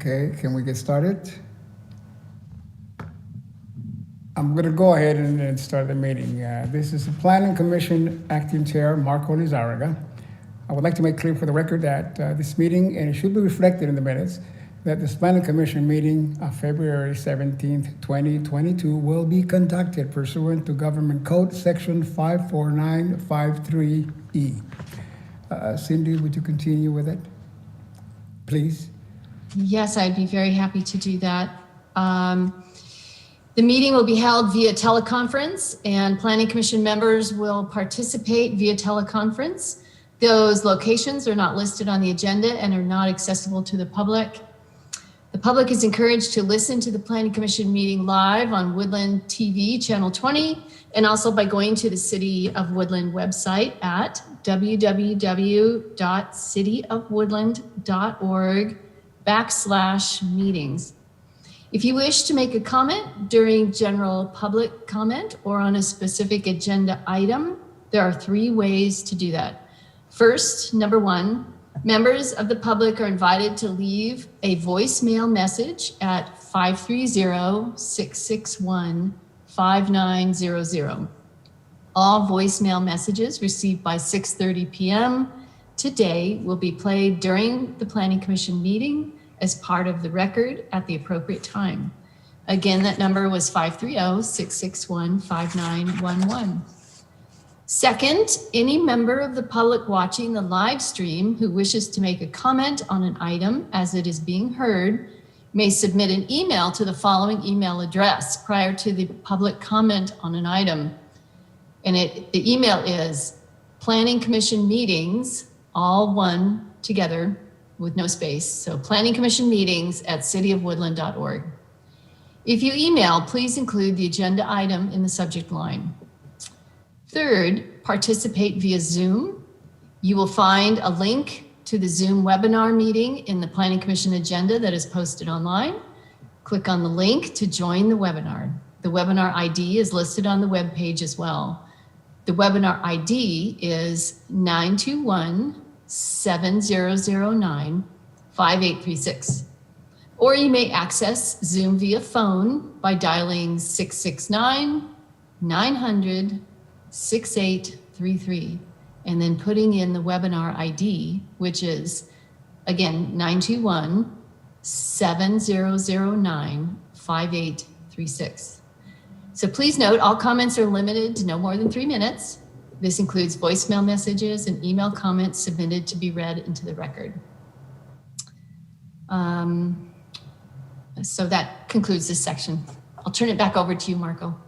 Okay, can we get started? I'm going to go ahead and start the meeting. This is the Planning Commission Acting Chair, Marco Lizarraga. I would like to make clear for the record that this meeting, and it should be reflected in the minutes, that this Planning Commission meeting of February 17th, 2022 will be conducted pursuant to Government Code Section 54953E. Cindy, would you continue with it, please? Yes, I'd be very happy to do that. The meeting will be held via teleconference, and Planning Commission members will participate via teleconference. Those locations are not listed on the agenda and are not accessible to the public. The public is encouraged to listen to the Planning Commission meeting live on Woodland TV channel 20, and also by going to the City of Woodland website at www.cityofwoodland.org/meetings. If you wish to make a comment during general public comment or on a specific agenda item, there are 3 ways to do that. First, number 1, members of the public are invited to leave a voicemail message at 530-661-5900. All voicemail messages received by 6:30 p.m. today will be played during the Planning Commission meeting as part of the record at the appropriate time. Again, that number was 530-661-5911. Second, any member of the public watching the live stream who wishes to make a comment on an item as it is being heard may submit an email to the following email address prior to the public comment on an item. And the email is Planning Commission Meetings, all one together with no space. So Planning Commission Meetings at cityofwoodland.org. If you email, please include the agenda item in the subject line. Third, participate via Zoom. You will find a link to the Zoom webinar meeting in the Planning Commission agenda that is posted online. Click on the link to join the webinar. The webinar ID is listed on the web page as well. The webinar ID is 921-7009-5836. Or you may access Zoom via phone by dialing 669-900-6833 and then putting in the webinar ID, which is, again, 921-7009-5836. So please note, all comments are limited to no more than 3 minutes. This includes voicemail messages and email comments submitted to be read into the record. So that concludes this section. I'll turn it back over to you, Marco.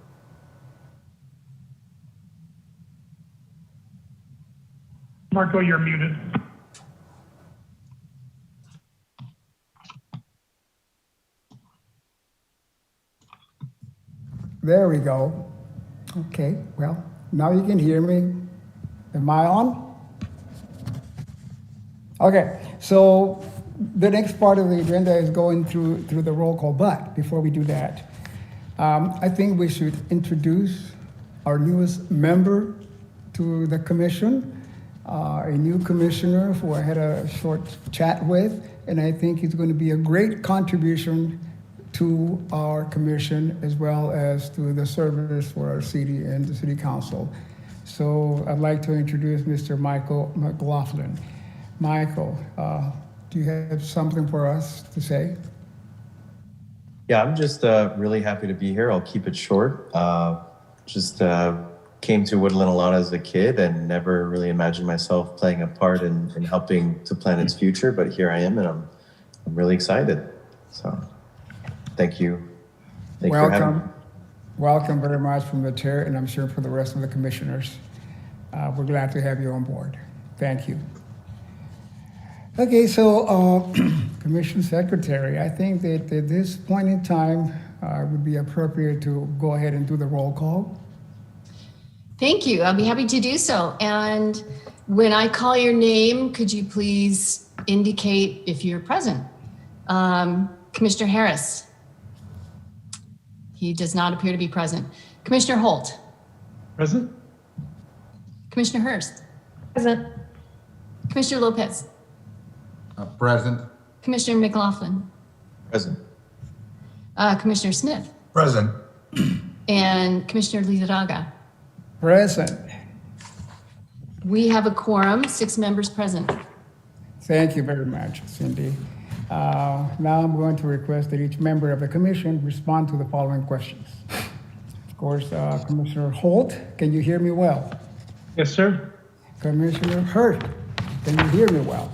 Marco, you're muted. There we go. Okay, well, now you can hear me. Am I on? Okay, so the next part of the agenda is going through the roll call, but before we do that, I think we should introduce our newest member to the commission, a new commissioner who I had a short chat with, and I think he's going to be a great contribution to our commission as well as to the service for our city and the city council. So I'd like to introduce Mr. Michael Mclaughlin. Michael, do you have something for us to say? Yeah, I'm just really happy to be here. I'll keep it short. Came to Woodland a lot as a kid and never really imagined myself playing a part in helping to plan its future, but here I am and I'm really excited. So thank you. Thank you for having me. Welcome very much from the chair, and I'm sure for the rest of the commissioners. We're glad to have you on board. Thank you. Okay, so Commission Secretary, I think that at this point in time, it would be appropriate to go ahead and do the roll call. Thank you. I'll be happy to do so. And when I call your name, could you please indicate if you're present? Commissioner Harris. He does not appear to be present. Commissioner Holt. Present. Commissioner Hurst. Present. Commissioner Lopez. Present. Commissioner Mclaughlin. Present. Commissioner Smith, Present. and Commissioner Lizarraga. Present. We have a quorum, 6 members present. Thank you very much, Cindy. Now I'm going to request that each member of the commission respond to the following questions. Of course, Commissioner Holt, can you hear me well? Yes, sir. Commissioner Hurt, can you hear me well?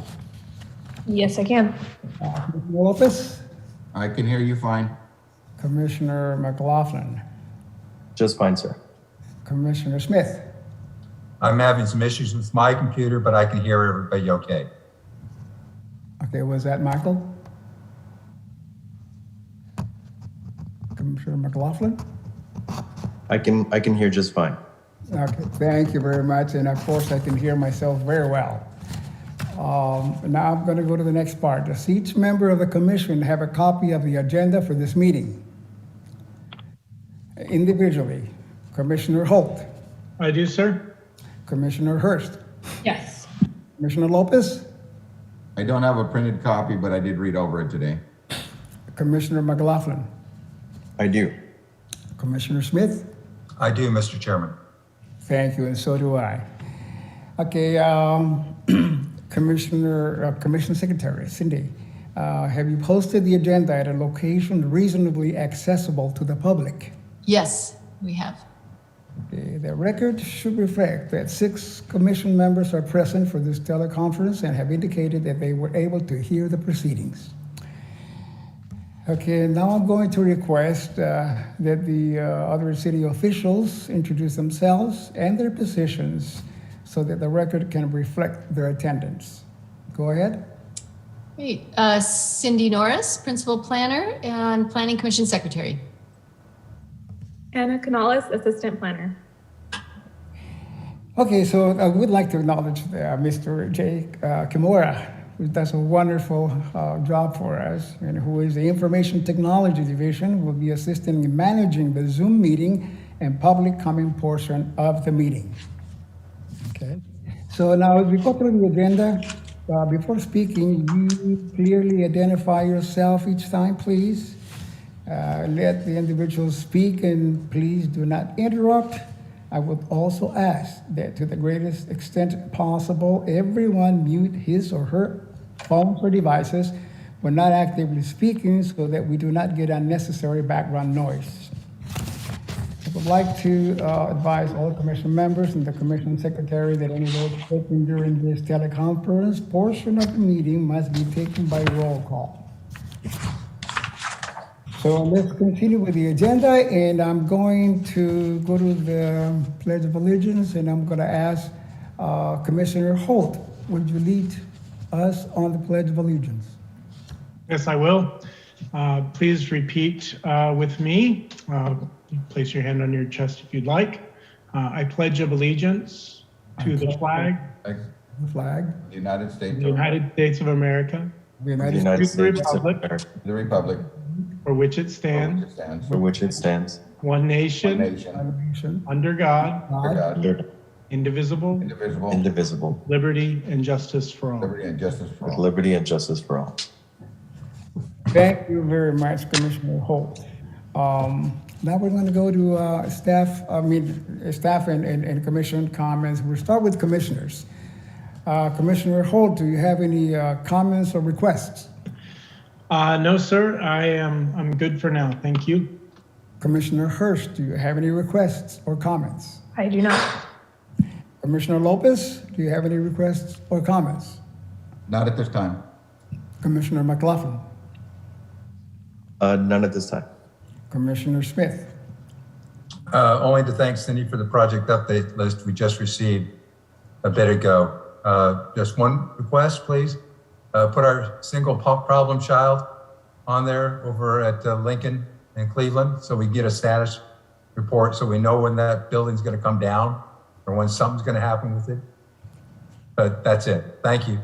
Yes, I can. Commissioner Lopez, I can hear you fine. Commissioner McLaughlin, Just fine, sir. Commissioner Smith, I'm having some issues with my computer, but I can hear everybody okay. okay, was that Michael? Commissioner McLaughlin? I can hear just fine. Okay, thank you very much, and of course I can hear myself very well. Now I'm going to go to the next part. Does each member of the commission have a copy of the agenda for this meeting? Individually, Commissioner Holt, I do, sir. Commissioner Hurst, Yes. Commissioner Lopez, I don't have a printed copy, but I did read over it today. Commissioner McLaughlin, I do. Commissioner Smith. I do, Mr. Chairman. Thank you, and so do I. Okay, Commission Secretary Cindy, have you posted the agenda at a location reasonably accessible to the public? Yes, we have. Okay, the record should reflect that 6 commission members are present for this teleconference and have indicated that they were able to hear the proceedings. Okay, now I'm going to request that the other city officials introduce themselves and their positions so that the record can reflect their attendance. Go ahead. Great. Cindy Norris, Principal Planner and Planning Commission Secretary. Anna Canales, Assistant Planner. Okay, so I would like to acknowledge Mr. Jay Kimura, who does a wonderful job for us, and who is the Information Technology Division, will be assisting in managing the Zoom meeting and public comment portion of the meeting. Okay, so now as we go through the agenda, before speaking, you clearly identify yourself each time, please. Let the individuals speak and please do not interrupt. I would also ask that to the greatest extent possible, everyone mute his or her phones or devices when not actively speaking so that we do not get unnecessary background noise. I would like to advise all commission members and the commission secretary that any votes taken during this teleconference portion of the meeting must be taken by roll call. So let's continue with the agenda, and I'm going to go to the Pledge of Allegiance, and I'm going to ask Commissioner Holt, would you lead us on the Pledge of Allegiance? Yes, I will. Please repeat with me. Place your hand on your chest if you'd like. I pledge of allegiance to the flag The flag, The United States of the United States of America, the The United United States of States of Republic. America, the Republic. for which it stands, for which it stands, one One nation, nation, Nation, under God, under God, under indivisible, indivisible, indivisible, liberty and justice for all. liberty and justice for with all. liberty and justice for all. Thank you very much, Commissioner Holt. Now we're going to go to staff and commission comments. We'll start with commissioners. Commissioner Holt, do you have any comments or requests? No, sir, I'm good for now. Thank you. Commissioner Hurst, do you have any requests or comments? I do not. Commissioner Lopez, do you have any requests or comments? Not at this time. Commissioner McLaughlin, None at this time. Commissioner Smith, Only to thank Cindy for the project update list we just received a bit ago. Just one request, please. Put our single problem child on there over at Lincoln and Cleveland so we get a status report so we know when that building's going to come down or when something's going to happen with it. But that's it. Thank you.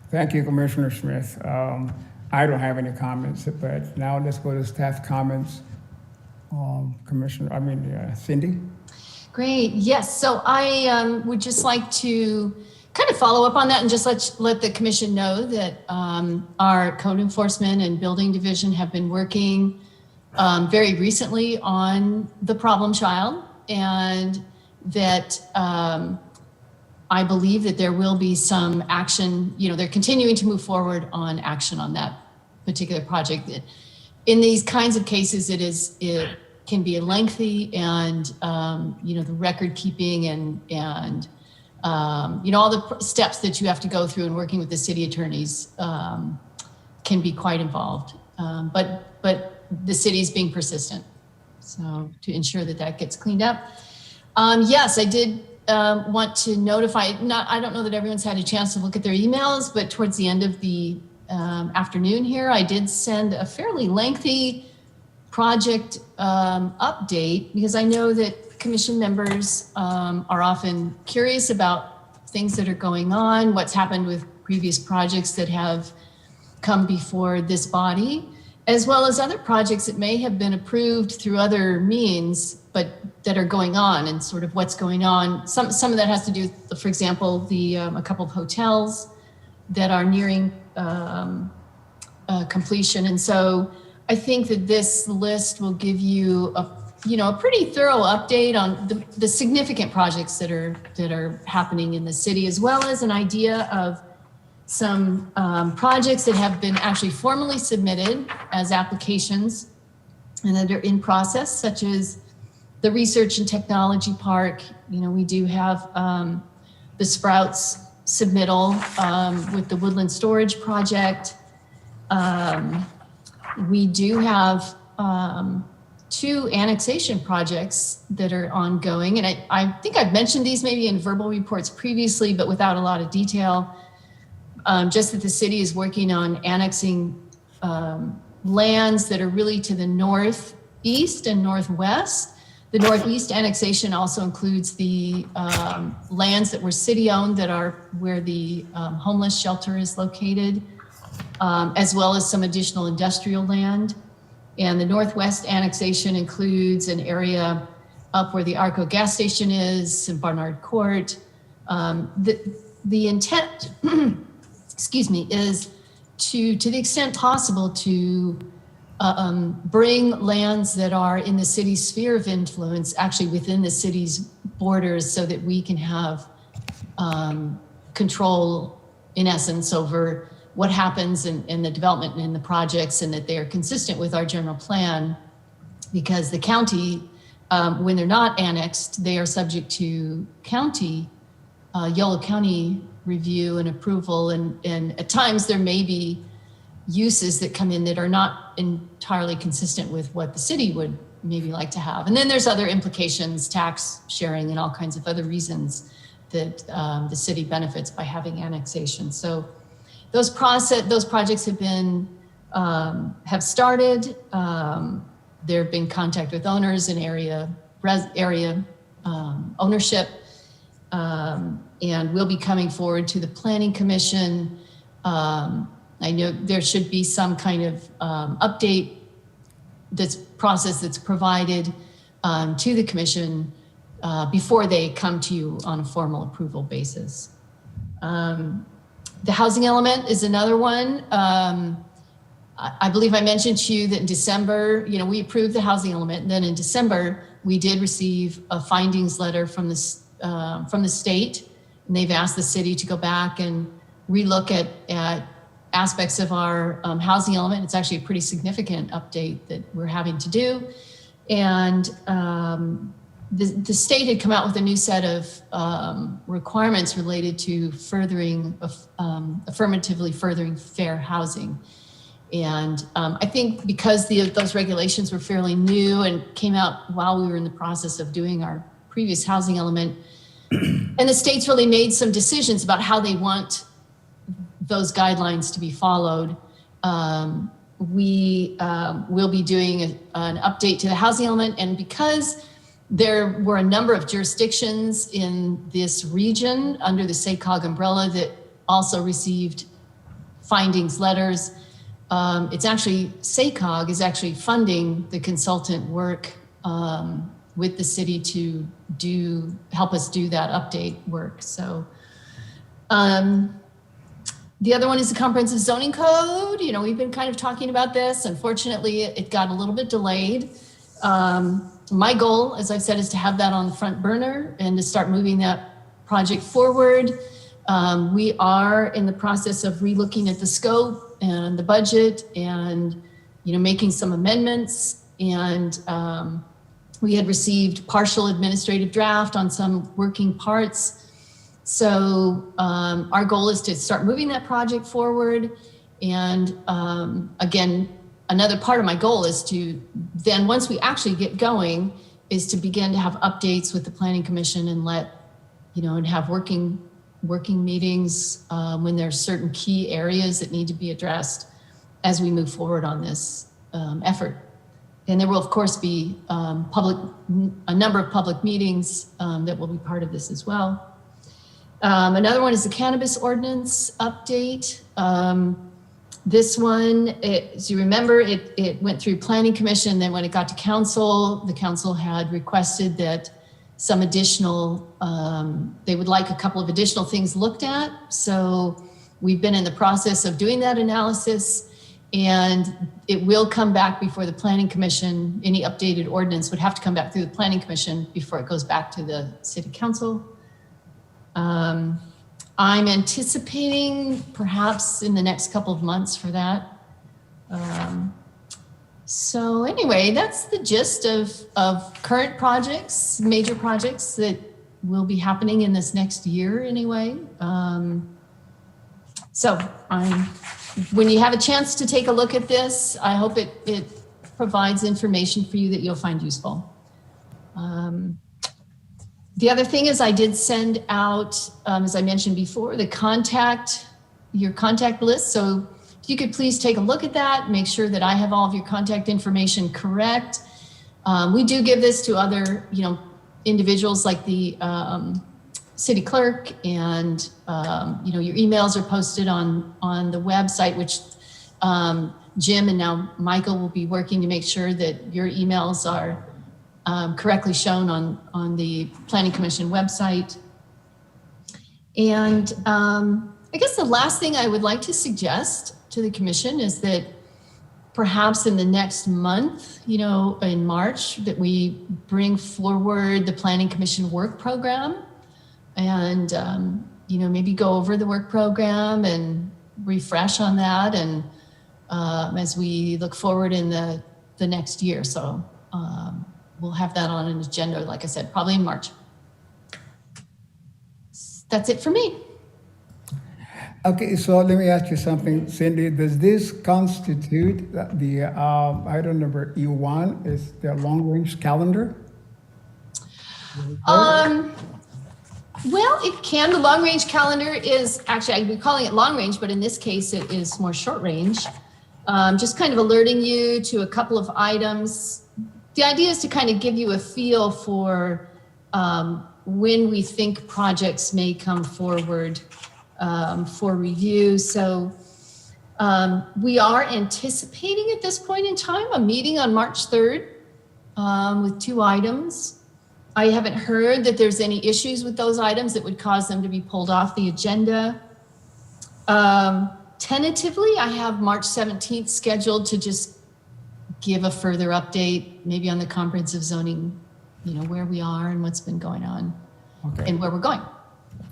Thank you, Commissioner Smith. I don't have any comments, but now let's go to staff comments. Cindy? Great. Yes. So I would just like to kind of follow up on that and just let the commission know that our code enforcement and building division have been working very recently on the problem child, and that I believe that there will be some action. They're continuing to move forward on action on that particular project. In these kinds of cases, it can be lengthy, and the record keeping and all the steps that you have to go through in working with the city attorneys can be quite involved. But the city's being persistent, so to ensure that gets cleaned up. Yes, I did want to notify. I don't know that everyone's had a chance to look at their emails, but towards the end of the afternoon here, I did send a fairly lengthy project update, because I know that commission members are often curious about things that are going on, what's happened with previous projects that have come before this body, as well as other projects that may have been approved through other means, but that are going on, and sort of what's going on. Some of that has to do with, for example, a couple of hotels that are nearing completion. And so I think that this list will give you a pretty thorough update on the significant projects that are happening in the city, as well as an idea of some projects that have been actually formally submitted as applications and that are in process, such as the Research and Technology Park. We do have the Sprouts submittal with the Woodland Storage Project. We do have 2 annexation projects that are ongoing. And I think I've mentioned these maybe in verbal reports previously, but without a lot of detail. Just that the city is working on annexing lands that are really to the northeast and northwest. The northeast annexation also includes the lands that were city-owned, that are where the homeless shelter is located, as well as some additional industrial land. And the northwest annexation includes an area up where the Arco gas station is, and Barnard Court. The intent, is to the extent possible, to bring lands that are in the city's sphere of influence, actually within the city's borders, so that we can have control, in essence, over what happens in the development and in the projects, and that they are consistent with our general plan. Because the county, when they're not annexed, they are subject to Yolo County review and approval, and at times there may be uses that come in that are not entirely consistent with what the city would maybe like to have. And then there's other implications, tax sharing, and all kinds of other reasons that the city benefits by having annexation. So those projects have started. There have been contact with owners and area ownership, and we'll be coming forward to the Planning Commission. I know there should be some kind of update process that's provided to the commission before they come to you on a formal approval basis. The housing element is another one. I believe I mentioned to you that in December, we approved the housing element, and then in December we did receive a findings letter from the state, and they've asked the city to go back and relook at aspects of our housing element. It's actually a pretty significant update that we're having to do. And the state had come out with a new set of requirements related to affirmatively furthering fair housing. And I think because those regulations were fairly new and came out while we were in the process of doing our previous housing element, and the state's really made some decisions about how they want those guidelines to be followed. We will be doing an update to the housing element, and because there were a number of jurisdictions in this region under the SACOG umbrella that also received findings letters, it's actually, SACOG is actually funding the consultant work with the city to help us do that update work. So The other one is the comprehensive zoning code. You know, we've been kind of talking about this. Unfortunately, it got a little bit delayed. My goal, as I've said, is to have that on the front burner and to start moving that project forward. We are in the process of relooking at the scope and the budget and, you know, making some amendments. And we had received partial administrative draft on some working parts. So our goal is to start moving that project forward. And again, another part of my goal is to then, once we actually get going, is to begin to have updates with the Planning Commission and and have working meetings when there's certain key areas that need to be addressed as we move forward on this effort. And there will, of course, be a number of public meetings that will be part of this as well. Another one is the Cannabis Ordinance update. This one, as you remember, it went through Planning Commission. Then when it got to Council, the Council had requested that some additional, they would like a couple of additional things looked at. So we've been in the process of doing that analysis, and it will come back before the Planning Commission. Any updated ordinance would have to come back through the Planning Commission before it goes back to the City Council. I'm anticipating perhaps in the next couple of months for that. So anyway, that's the gist of current projects, major projects that will be happening in this next year anyway. So when you have a chance to take a look at this, I hope it provides information for you that you'll find useful. The other thing is I did send out, as I mentioned before, your contact list. So if you could please take a look at that, make sure that I have all of your contact information correct. We do give this to other, individuals like the city clerk, and your emails are posted on the website, which Jim and now Michael will be working to make sure that your emails are correctly shown on the Planning Commission website. And I guess the last thing I would like to suggest to the Commission is that perhaps in the next month, in March, that we bring forward the Planning Commission work program and, maybe go over the work program and refresh on that. And as we look forward in the next year. So we'll have that on an agenda, like I said, probably in March. That's it for me. Okay, so let me ask you something, Cindy. Does this constitute the item number E1 is the long-range calendar? Well, it can. The long-range calendar is actually, I'd be calling it long-range, but in this case, it is more short-range. Just kind of alerting you to a couple of items. The idea is to kind of give you a feel for when we think projects may come forward for review. So we are anticipating at this point in time a meeting on March 3rd with 2 items. I haven't heard that there's any issues with those items that would cause them to be pulled off the agenda. Tentatively, I have March 17th scheduled to just give a further update, maybe on the comprehensive zoning, where we are and what's been going on, and where we're going.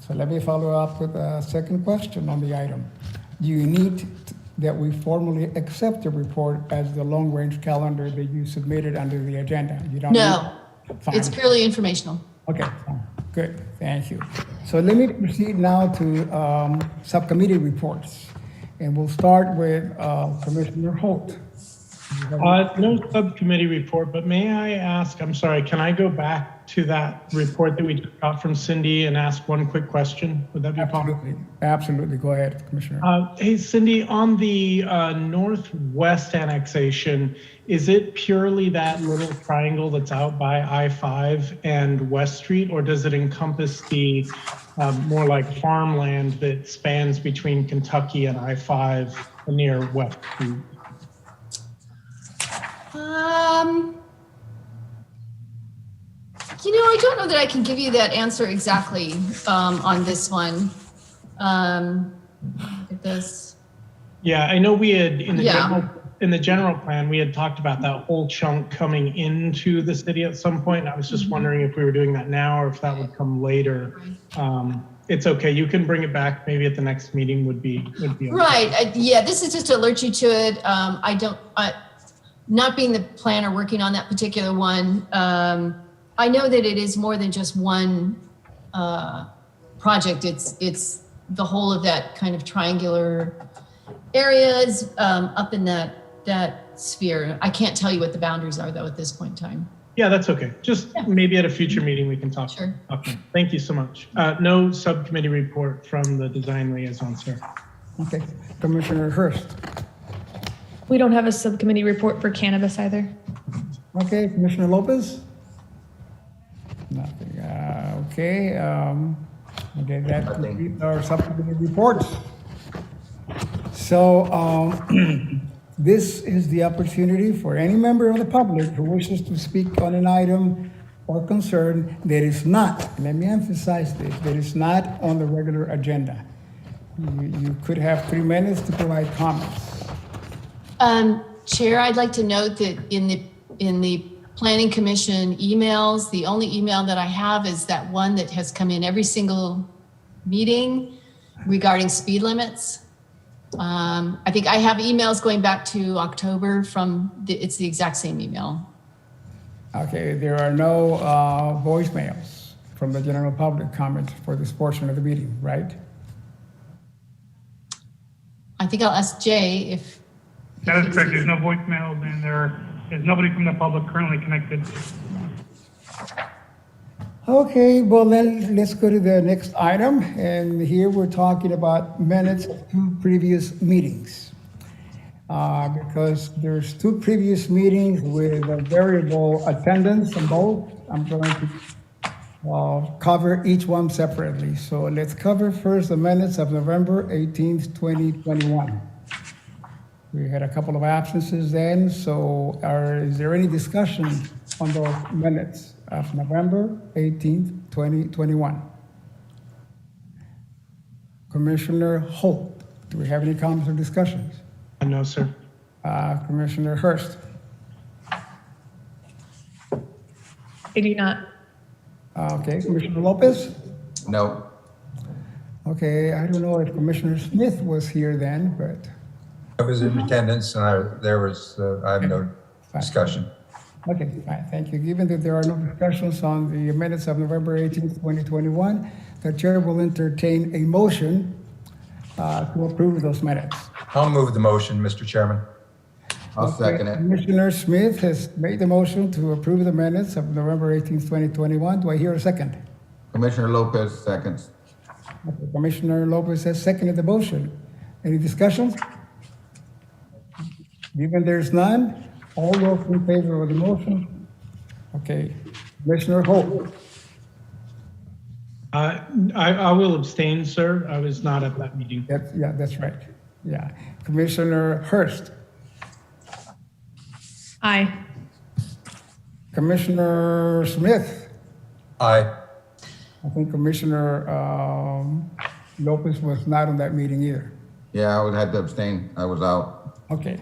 So let me follow up with a second question on the item. Do you need that we formally accept the report as the long-range calendar that you submitted under the agenda? You don't No, Fine. It's purely informational. Okay, fine. Good, thank you. So let me proceed now to subcommittee reports. And we'll start with Commissioner Holt. No subcommittee report, but may I ask, I'm sorry, can I go back to that report that we just got from Cindy and ask one quick question? Would that be possible? Absolutely, absolutely. Go ahead, Commissioner. Hey, Cindy, on the northwest annexation, is it purely that little triangle that's out by I-5 and West Street, or does it encompass the more like farmland that spans between Kentucky and I-5 near West Street? I don't know that I can give you that answer exactly on this one. Look at this. Yeah, I know we had, Yeah. in the general plan, we had talked about that whole chunk coming into the city at some point. I was just wondering if we were doing that now or if that would come later. It's okay, you can bring it back maybe at the next meeting would be okay. Right, yeah, this is just to alert you to it. Not being the planner working on that particular one, I know that it is more than just one project. It's the whole of that kind of triangular areas up in that sphere. I can't tell you what the boundaries are though at this point in time. Yeah, that's okay. Just maybe at a future meeting we can talk. Sure. Okay, thank you so much. No subcommittee report from the design liaison, sir. Okay, Commissioner Hurst. We don't have a subcommittee report for cannabis either. Okay, Commissioner Lopez? Nothing. Okay, okay, that completes our subcommittee reports. So this is the opportunity for any member of the public who wishes to speak on an item or concern that is not, let me emphasize this, that is not on the regular agenda. You could have 3 minutes to provide comments. Chair, I'd like to note that in the Planning Commission emails, the only email that I have is that one that has come in every single meeting regarding speed limits. I think I have emails going back to October it's the exact same email. Okay, there are no voicemails from the general public comments for this portion of the meeting, right? I think I'll ask Jay if. That is correct. There's no voicemails and there's nobody from the public currently connected. Okay, well then, let's go to the next item. And here we're talking about minutes of 2 previous meetings. Because there's 2 previous meetings with a variable attendance on both. I'm going to cover each one separately. So let's cover first the minutes of November 18th, 2021. We had a couple of absences then, so is there any discussion on those minutes of November 18th, 2021? Commissioner Holt, do we have any comments or discussions? No, sir. Commissioner Hurst? I do not. Okay, Commissioner Lopez? No. Okay, I don't know if Commissioner Smith was here then, but, I was in attendance and I have no discussion. okay, fine, thank you. Given that there are no discussions on the minutes of November 18th, 2021, the chair will entertain a motion to approve those minutes. I'll move the motion, Mr. Chairman. I'll second it. Commissioner Smith has made the motion to approve the minutes of November 18th, 2021. Do I hear a second? Commissioner Lopez seconds. Okay, Commissioner Lopez has seconded the motion. Any discussions? Given there's none, all those in favor of the motion? Okay, Commissioner Holt? I will abstain, sir. I was not at that meeting. Yeah, that's right. Yeah. Commissioner Hurst? Aye. Commissioner Smith? Aye. I think Commissioner Lopez was not on that meeting either. Yeah, I would have to abstain. I was out. Okay,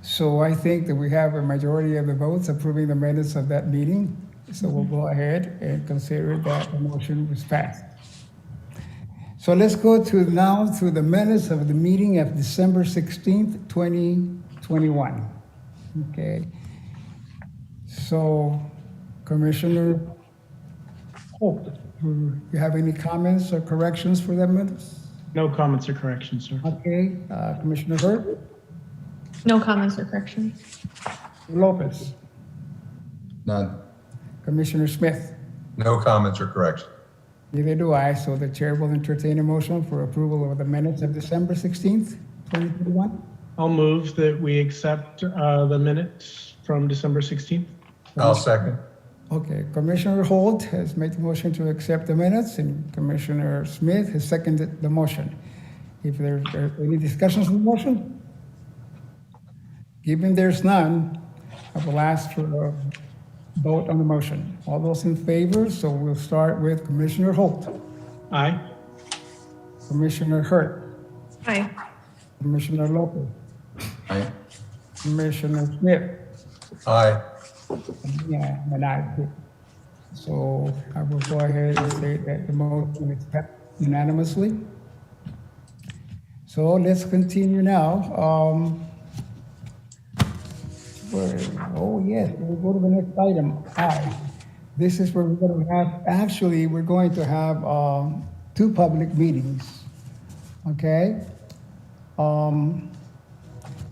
so I think that we have a majority of the votes approving the minutes of that meeting. So we'll go ahead and consider that the motion was passed. So let's go now to the minutes of the meeting of December 16th, 2021. Okay. So Commissioner Holt, do you have any comments or corrections for that minutes? No comments or corrections, sir. Okay, Commissioner Hurd? No comments or corrections. Lopez? None. Commissioner Smith? No comments or corrections. Neither do I, so the chair will entertain a motion for approval of the minutes of December 16th, 2021. I'll move that we accept the minutes from December 16th. I'll second. Okay, Commissioner Holt has made the motion to accept the minutes, and Commissioner Smith has seconded the motion. If there are any discussions on the motion? Given there's none, I will ask for a vote on the motion. All those in favor, so we'll start with Commissioner Holt. Aye. Commissioner Hurt, Aye. Commissioner Lopez, Aye. Commissioner Smith. Aye. Yeah, and I too. So I will go ahead and say that the motion is passed unanimously. So let's continue now. Oh yes, we'll go to the next item, I. This is where we're going to have, actually, we're going to have two public meetings, okay?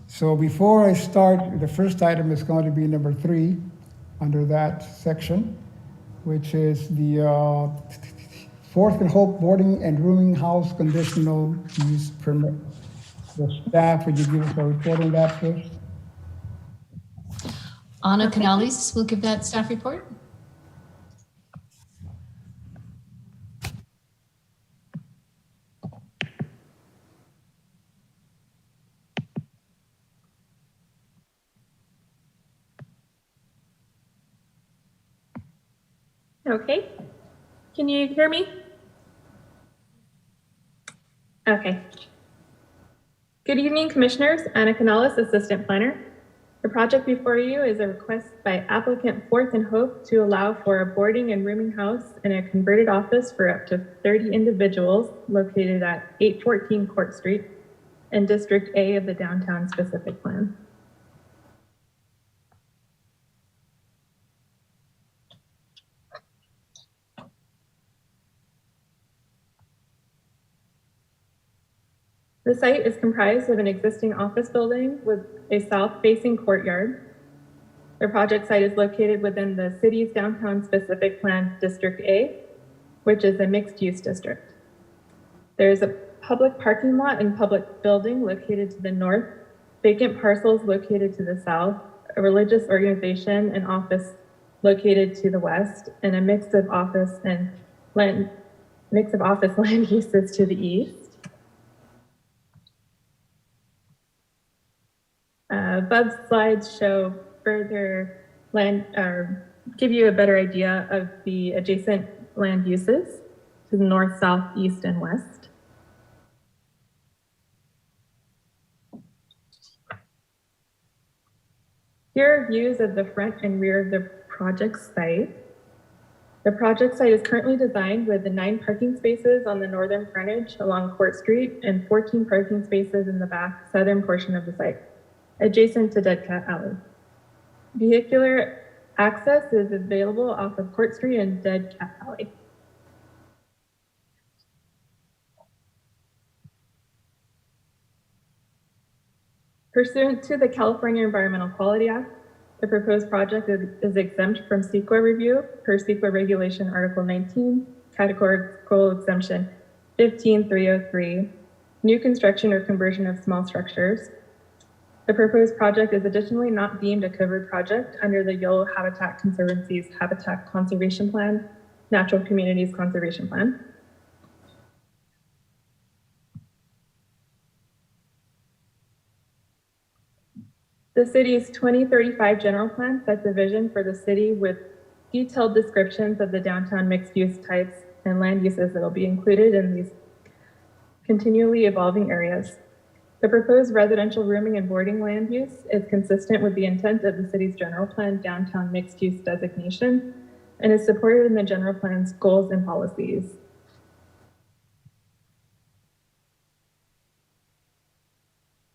So before I start, the first item is going to be number 3 under that section, which is the Fourth and Hope Boarding and Rooming House Conditional Use Permit. The staff, would you give us a report on that first? Anna Canales will give that staff report. Okay, can you hear me? Okay. Good evening, Commissioners. Anna Canales, Assistant Planner. The project before you is a request by applicant Fourth and Hope to allow for a boarding and rooming house and a converted office for up to 30 individuals located at 814 Court Street in District A of the Downtown Specific Plan. The site is comprised of an existing office building with a south-facing courtyard. The project site is located within the city's Downtown Specific Plan District A, which is a mixed-use district. There's a public parking lot and public building located to the north, vacant parcels located to the south, a religious organization and office located to the west, and a mix of office land uses to the east. Above slides show further land, give you a better idea of the adjacent land uses to the north, south, east, and west. Here are views of the front and rear of the project site. The project site is currently designed with the 9 parking spaces on the northern frontage along Court Street and 14 parking spaces in the back southern portion of the site, adjacent to Dead Cat Alley. Vehicular access is available off of Court Street and Dead Cat Alley. Pursuant to the California Environmental Quality Act, the proposed project is exempt from CEQA review per CEQA Regulation Article 19, Categorical Exemption 15303, new construction or conversion of small structures. The proposed project is additionally not deemed a covered project under the Yolo Habitat Conservancy's Habitat Conservation Plan, Natural Communities Conservation Plan. The city's 2035 general plan sets a vision for the city with detailed descriptions of the downtown mixed-use types and land uses that will be included in these continually evolving areas. The proposed residential rooming and boarding land use is consistent with the intent of the city's general plan downtown mixed-use designation and is supported in the general plan's goals and policies.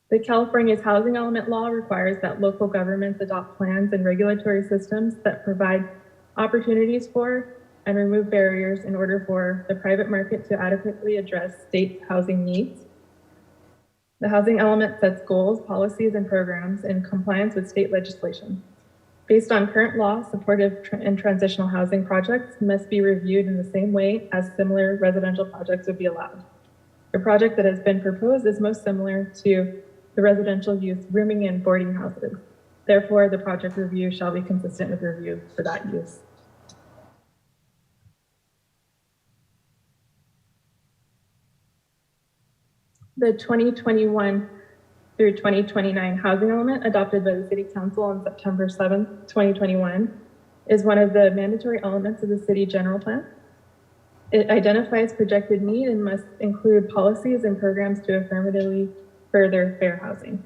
The California's housing element law requires that local governments adopt plans and regulatory systems that provide opportunities for and remove barriers in order for the private market to adequately address state housing needs. The housing element sets goals, policies, and programs in compliance with state legislation. Based on current law, supportive and transitional housing projects must be reviewed in the same way as similar residential projects would be allowed. The project that has been proposed is most similar to the residential use rooming and boarding houses. Therefore, the project review shall be consistent with review for that use. The 2021 through 2029 housing element adopted by the City Council on September 7th, 2021 is one of the mandatory elements of the city general plan. It identifies projected need and must include policies and programs to affirmatively further fair housing.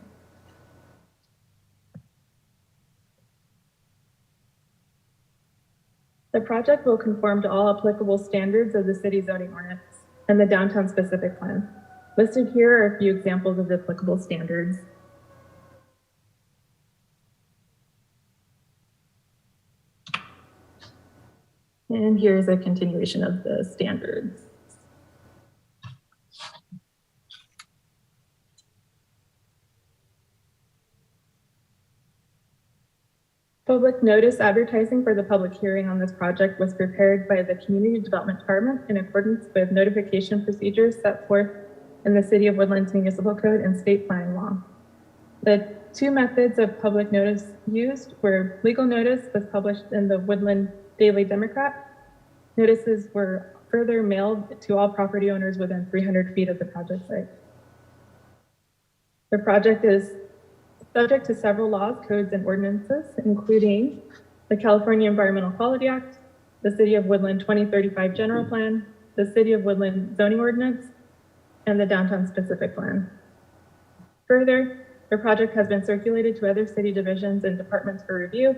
The project will conform to all applicable standards of the city zoning ordinance and the downtown specific plan. Listed here are a few examples of the applicable standards. And here's a continuation of the standards. Public notice advertising for the public hearing on this project was prepared by the Community Development Department in accordance with notification procedures set forth in the City of Woodland's Municipal Code and state planning law. The two methods of public notice used were legal notice was published in the Woodland Daily Democrat. Notices were further mailed to all property owners within 300 feet of the project site. The project is subject to several laws, codes, and ordinances, including the California Environmental Quality Act, the City of Woodland 2035 General Plan, the City of Woodland Zoning Ordinance, and the Downtown Specific Plan. Further, the project has been circulated to other city divisions and departments for review,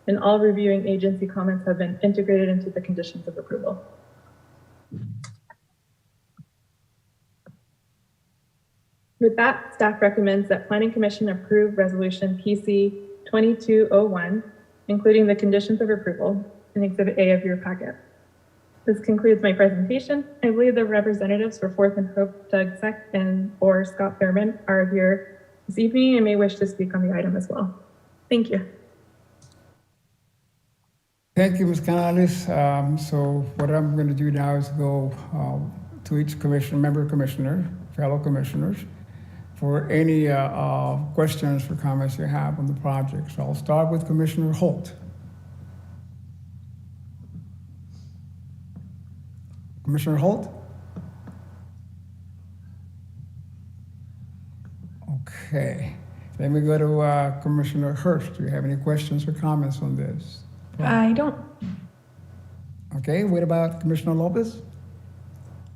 and all reviewing agency comments have been integrated into the conditions of approval. With that, staff recommends that Planning Commission approve Resolution PC 2201, including the conditions of approval in Exhibit A of your packet. This concludes my presentation. I believe the representatives for Fourth and Hope, Doug Seck or Scott Fairman, are here this evening and may wish to speak on the item as well. Thank you. Thank you, Ms. Canales. So what I'm going to do now is go to each member commissioner, fellow commissioners, for any questions or comments you have on the project. So I'll start with Commissioner Holt. Commissioner Holt? Okay. Then we go to Commissioner Hurst. Do you have any questions or comments on this? I don't. Okay, what about Commissioner Lopez?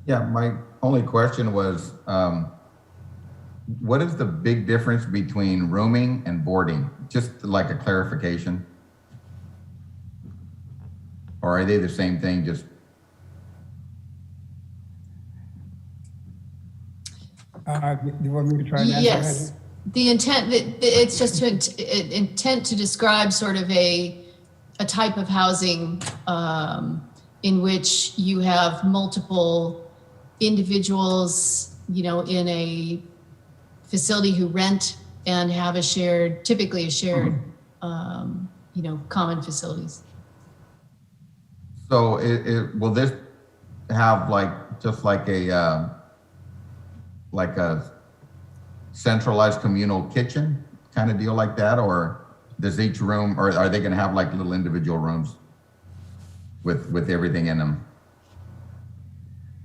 Yeah, my only question was, what is the big difference between rooming and boarding? Just like a clarification. Or are they the same thing, just? Do you want me to try and answer Yes. that? The intent, it's just intent to describe sort of a type of housing in which you have multiple individuals, in a facility who rent and have typically a shared, common facilities. So will this have just like a centralized communal kitchen kind of deal like that? Or does each room, or are they going to have like little individual rooms with everything in them?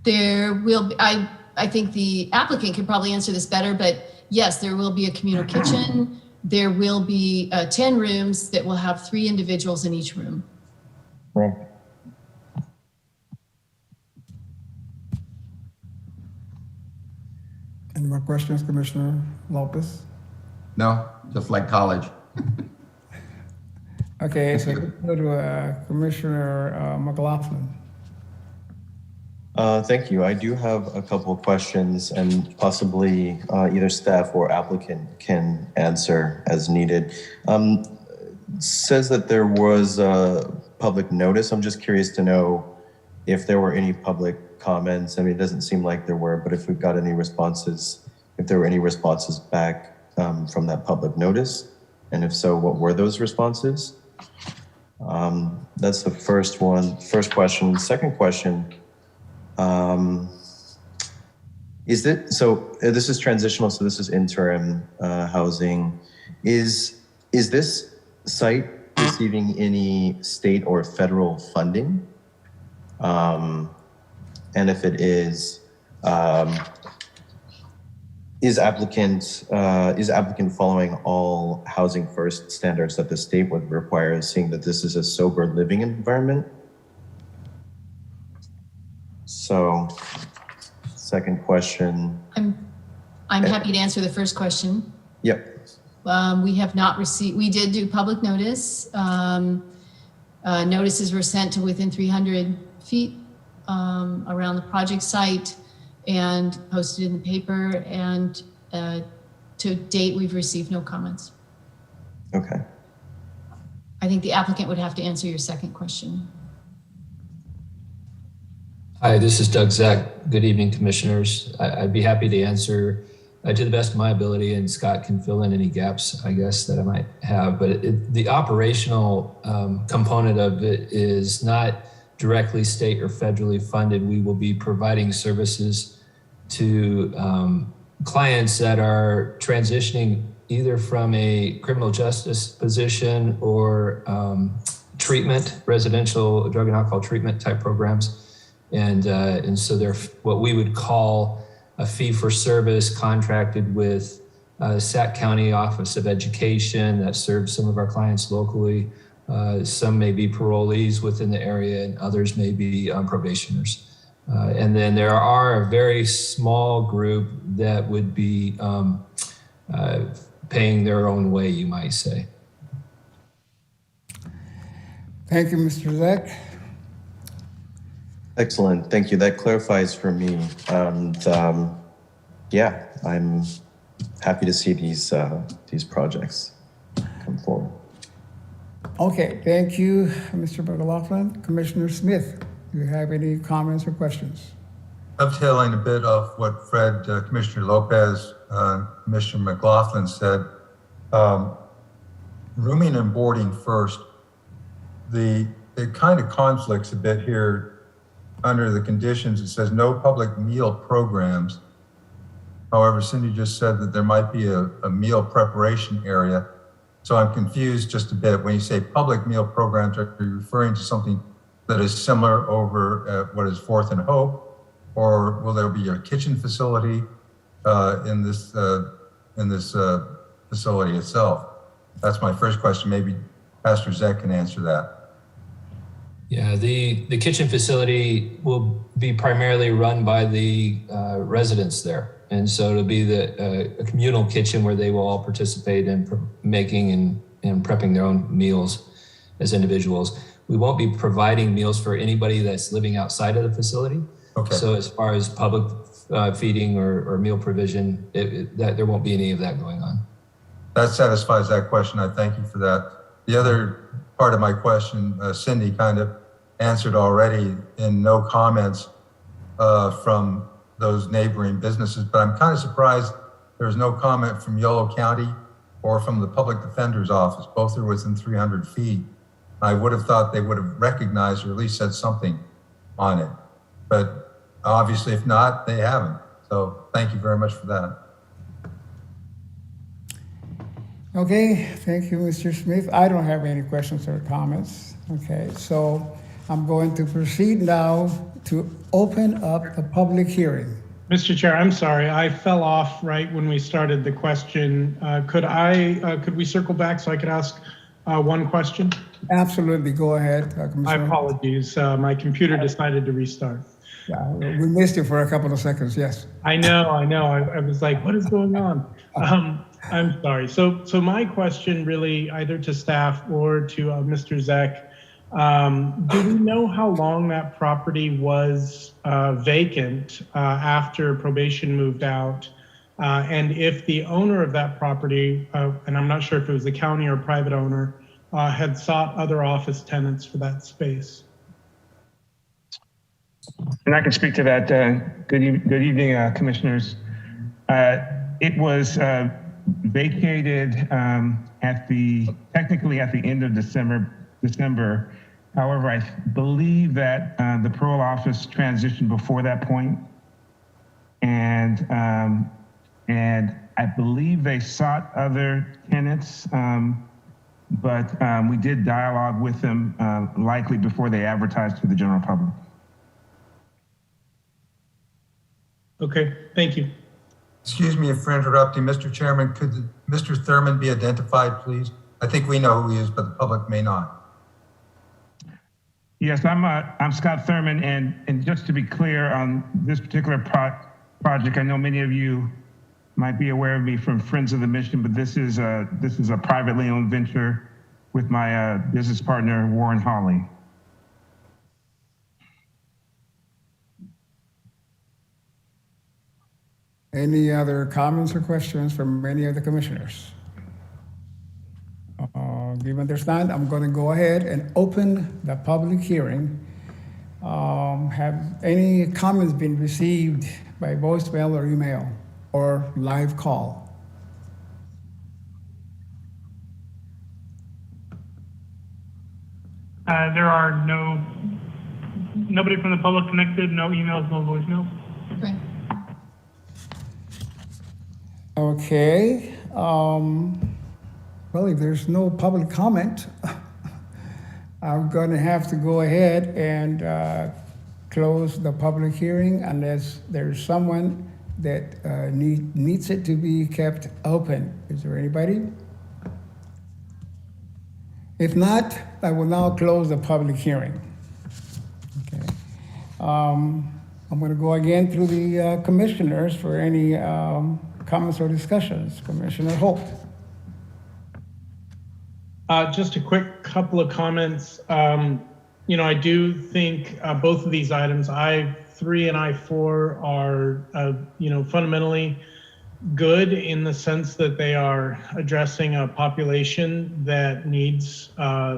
There will be, I think the applicant could probably answer this better, but yes, there will be a communal kitchen. There will be 10 rooms that will have 3 individuals in each room. Right. Any more questions, Commissioner Lopez? No, just like college. Okay, so let's go to Commissioner Mclaughlin. Thank you. I do have a couple of questions, and possibly either staff or applicant can answer as needed. Says that there was a public notice. I'm just curious to know if there were any public comments. I mean, it doesn't seem like there were, but if we've got any responses, if there were any responses back from that public notice, and if so, what were those responses? That's the first question. Second question, is it, so this is transitional, so this is interim housing. Is this site receiving any state or federal funding? And if it is applicant following all housing first standards that the state would require, seeing that this is a sober living environment? So, second question. I'm happy to answer the first question. Yep. We have not received, we did do public notice. Notices were sent to within 300 feet around the project site and posted in the paper. And to date, we've received no comments. Okay. I think the applicant would have to answer your second question. Hi, this is Doug Zeck. Good evening, commissioners. I'd be happy to answer to the best of my ability, and Scott can fill in any gaps, I guess, that I might have. But the operational component of it is not directly state or federally funded. We will be providing services to clients that are transitioning either from a criminal justice position or treatment, residential drug and alcohol treatment type programs. And so they're what we would call a fee for service contracted with Sac County Office of Education that serves some of our clients locally. Some may be parolees within the area and others may be probationers. And then there are a very small group that would be paying their own way, you might say. Thank you, Mr. Zeck. Excellent. Thank you. That clarifies for me. And yeah, I'm happy to see these projects come forward. Okay, thank you, Mr. Mclaughlin. Commissioner Smith, do you have any comments or questions? Dovetailing a bit of what Fred, Commissioner Lopez, Commissioner McLaughlin said, rooming and boarding first, it kind of conflicts a bit here. Under the conditions, it says no public meal programs. However, Cindy just said that there might be a meal preparation area. So I'm confused just a bit. When you say public meal programs, are you referring to something that is similar over at what is 4th and Hope? Or will there be a kitchen facility in this facility itself? That's my first question. Maybe Pastor Zeck can answer that. Yeah, the kitchen facility will be primarily run by the residents there. And so it'll be a communal kitchen where they will all participate in making and prepping their own meals as individuals. We won't be providing meals for anybody that's living outside of the facility. Okay. So as far as public feeding or meal provision, that there won't be any of that going on. That satisfies that question. I thank you for that. The other part of my question, Cindy kind of answered already in no comments from those neighboring businesses, but I'm kind of surprised there's no comment from Yolo County or from the Public Defender's Office. Both are within 300 feet. I would have thought they would have recognized or at least said something on it, but obviously if not, they haven't. So thank you very much for that. Okay, thank you, Mr. Smith. I don't have any questions or comments. Okay, so I'm going to proceed now to open up the public hearing. Mr. Chair, I'm sorry, I fell off right when we started the question. Could we circle back so I could ask one question? Absolutely, go ahead, My Commissioner. apologies, my computer decided to restart. Yeah, we missed you for a couple of seconds, yes. I know. I was like, what is going on? I'm sorry. So my question really either to staff or to Mr. Zeck, do we know how long that property was vacant after probation moved out? And if the owner of that property, and I'm not sure if it was the county or private owner, had sought other office tenants for that space? And I can speak to that. Good evening, commissioners. It was vacated technically at the end of December. However, I believe that the parole office transitioned before that point, and I believe they sought other tenants, but we did dialogue with them likely before they advertised to the general public. Okay, thank you. Excuse me for interrupting, Mr. Chairman. Could Mr. Thurman be identified, please? I think we know who he is, but the public may not. Yes, I'm Scott Thurman, and just to be clear on this particular project, I know many of you might be aware of me from Friends of the Mission, but this is a privately owned venture with my business partner, Warren Hawley. Any other comments or questions from any of the commissioners? Given there's none, I'm going to go ahead and open the public hearing. Have any comments been received by voicemail or email or live call? There are nobody from the public connected, no emails, no voicemails. Okay. Okay. Well, if there's no public comment, I'm going to have to go ahead and close the public hearing unless there's someone that needs it to be kept open. Is there anybody? If not, I will now close the public hearing. Okay. I'm going to go again through the commissioners for any comments or discussions. Commissioner Holt. Just a quick couple of comments. I do think both of these items, I-3 and I-4, are, fundamentally good in the sense that they are addressing a population that needs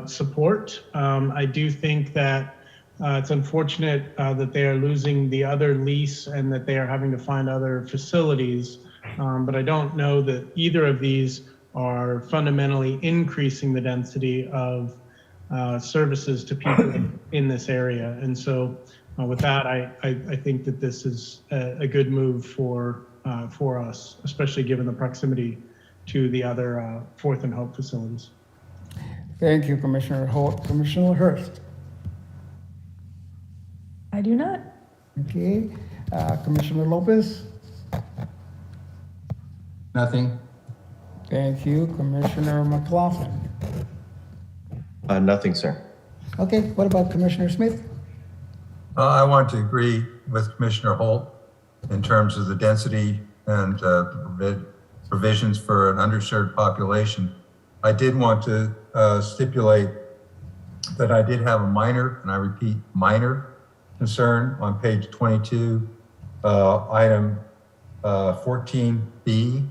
support. I do think that it's unfortunate that they are losing the other lease and that they are having to find other facilities. But I don't know that either of these are fundamentally increasing the density of services to people in this area. And so with that, I think that this is a good move for us, especially given the proximity to the other Fourth and Hope facilities. Thank you, Commissioner Holt. Commissioner Hurst. I do not. Okay. Commissioner Lopez. Nothing. Thank you, Commissioner Mclaughlin. Nothing, sir. Okay, what about Commissioner Smith? I want to agree with Commissioner Holt in terms of the density and provisions for an underserved population. I did want to stipulate that I did have a minor, and I repeat, minor concern on page 22, item 14B.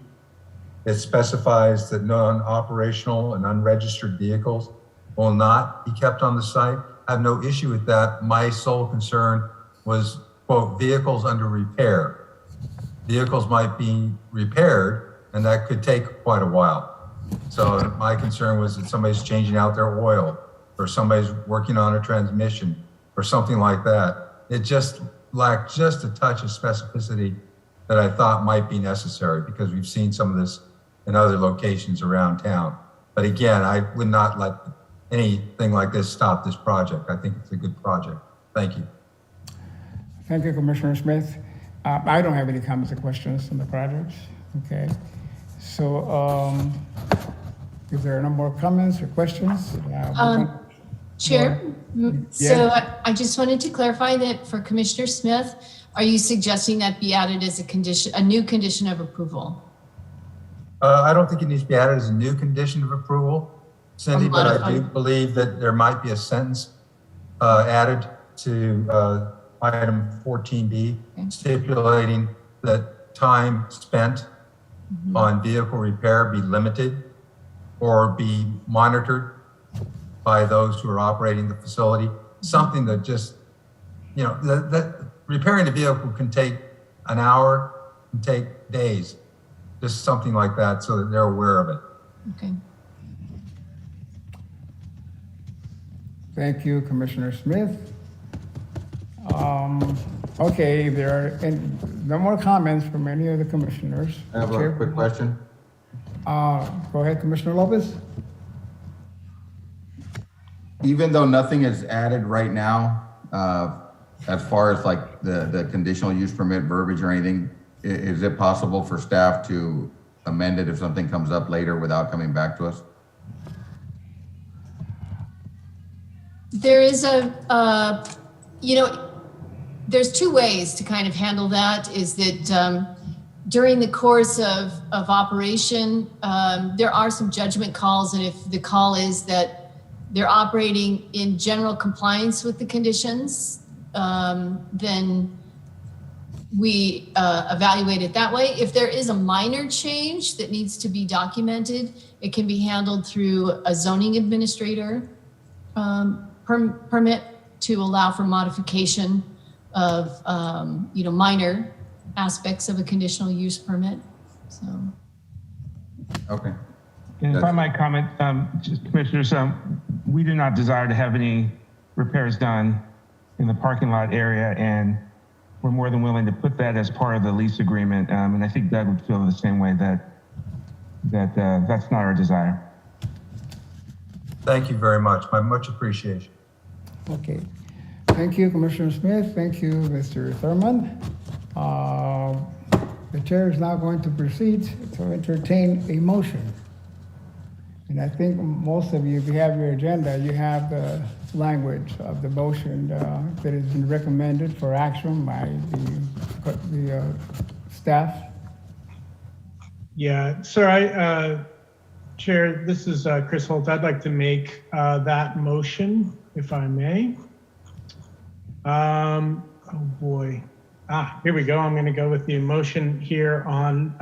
It specifies that non-operational and unregistered vehicles will not be kept on the site. I have no issue with that. My sole concern was, quote, vehicles under repair. Vehicles might be repaired, and that could take quite a while. So my concern was that somebody's changing out their oil, or somebody's working on a transmission, or something like that. It just lacked just a touch of specificity that I thought might be necessary, because we've seen some of this in other locations around town. But again, I would not let anything like this stop this project. I think it's a good project. Thank you. Thank you, Commissioner Smith. I don't have any comments or questions on the project. Okay. So if there are no more comments or questions, Chair, so I just wanted to clarify that for Commissioner Smith, are you suggesting that be added as a condition, a new condition of approval? I don't think it needs to be added as a new condition of approval, Cindy, but I do believe that there might be a sentence added to item 14B, stipulating that time spent on vehicle repair be limited or be monitored by those who are operating the facility. Something that just, that repairing a vehicle can take an hour, can take days. Just something like that so that they're aware of it. Okay. Thank you, Commissioner Smith. Okay, there are no more comments from any of the commissioners. I have a quick question. Go ahead, Commissioner Lopez. Even though nothing is added right now, as far as like the conditional use permit verbiage or anything, is it possible for staff to amend it if something comes up later without coming back to us? There is there's two ways to kind of handle that. Is that during the course of operation, there are some judgment calls, and if the call is that they're operating in general compliance with the conditions, then we evaluate it that way. If there is a minor change that needs to be documented, it can be handled through a zoning administrator permit to allow for modification of minor aspects of a conditional use permit. So. Okay. And if I might comment, Commissioners, we do not desire to have any repairs done in the parking lot area, and we're more than willing to put that as part of the lease agreement. And I think Doug would feel the same way that that's not our desire. Thank you very much. My much appreciation. Okay. Thank you, Commissioner Smith. Thank you, Mr. Thurman. The chair is now going to proceed to entertain a motion. And I think most of you, if you have your agenda, you have the language of the motion that has been recommended for action by the staff. Yeah, sir, Chair, this is Chris Holt. I'd like to make that motion, if I may. Oh boy. Here we go. I'm going to go with the motion here on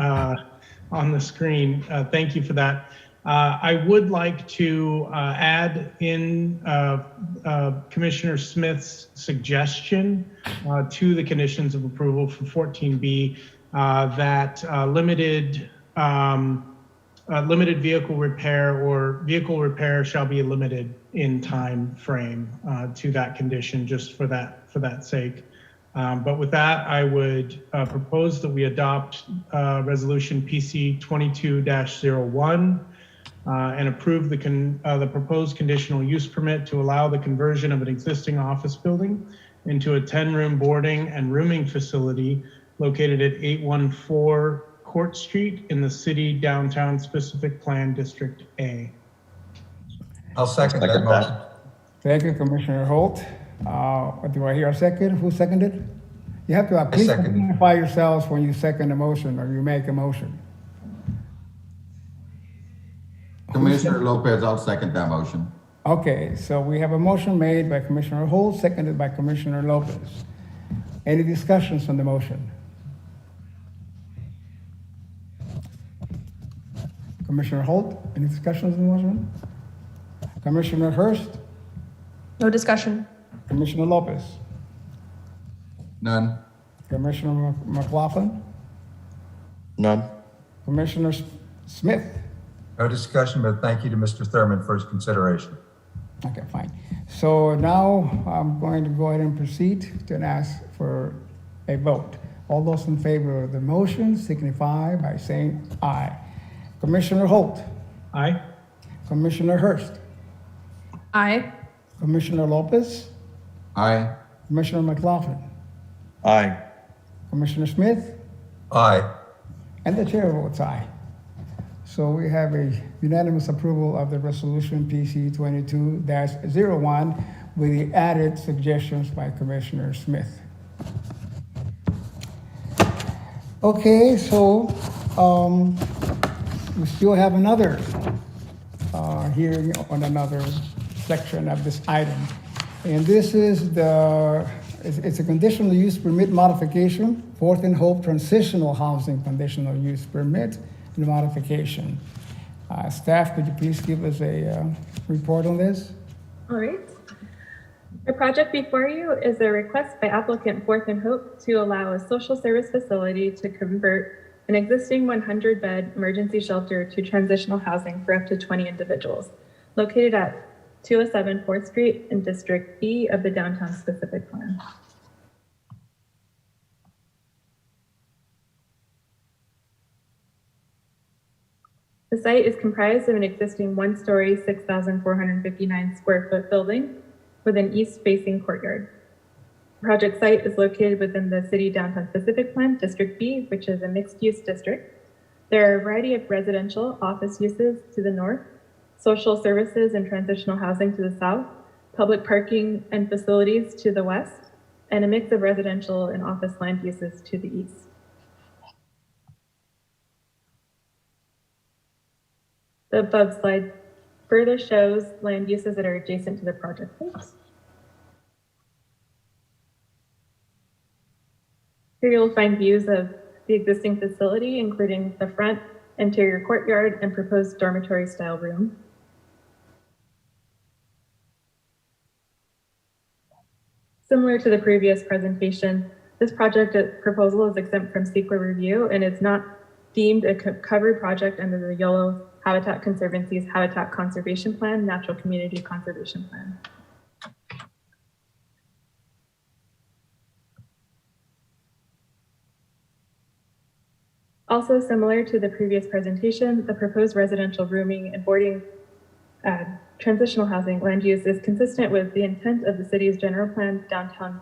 the screen. Thank you for that. I would like to add in Commissioner Smith's suggestion to the conditions of approval for 14B that limited vehicle repair or vehicle repair shall be limited in time frame to that condition, just for that sake. But with that, I would propose that we adopt resolution PC 22-01 and approve the proposed conditional use permit to allow the conversion of an existing office building into a 10-room boarding and rooming facility located at 814 Court Street in the city downtown specific plan district A. I'll second that motion. Thank you, Commissioner Holt. Do I hear a second? Who seconded? You have to please identify yourselves when you second a motion or you make a motion. Commissioner Lopez, I'll second that motion. Okay, so we have a motion made by Commissioner Holt, seconded by Commissioner Lopez. Any discussions on the motion? Commissioner Holt, any discussions on the motion? Commissioner Hurst? No discussion. Commissioner Lopez? None. Commissioner Mclaughlin? None. Commissioner Smith? No discussion, but thank you to Mr. Thurman for his consideration. Okay, fine. So now I'm going to go ahead and proceed to ask for a vote. All those in favor of the motion signify by saying aye. Commissioner Holt? Aye. Commissioner Hurst? Aye. Commissioner Lopez? Aye. Commissioner McLaughlin? Aye. Commissioner Smith? Aye. And the chair votes aye. So we have a unanimous approval of the resolution PC 22-01 with the added suggestions by Commissioner Smith. Okay, so we still have another hearing on another section of this item. And this is it's a conditional use permit modification, Fourth and Hope Transitional Housing Conditional Use Permit and modification. Staff, could you please give us a report on this? All right. The project before you is a request by applicant Fourth and Hope to allow a social service facility to convert an existing 100-bed emergency shelter to transitional housing for up to 20 individuals, located at 207 4th Street in District B of the Downtown Specific Plan. The site is comprised of an existing one-story, 6,459 square foot building with an east-facing courtyard. The project site is located within the City Downtown Specific Plan, District B, which is a mixed-use district. There are a variety of residential office uses to the north, social services and transitional housing to the south, public parking and facilities to the west, and a mix of residential and office land uses to the east. The above slide further shows land uses that are adjacent to the project. Oops. Here you'll find views of the existing facility, including the front, interior courtyard, and proposed dormitory style room. Similar to the previous presentation, this project proposal is exempt from CEQA review and is not deemed a covered project under the Yolo Habitat Conservancy's Habitat Conservation Plan, Natural Community Conservation Plan. Also similar to the previous presentation, the proposed residential rooming and boarding transitional housing land use is consistent with the intent of the city's general plan downtown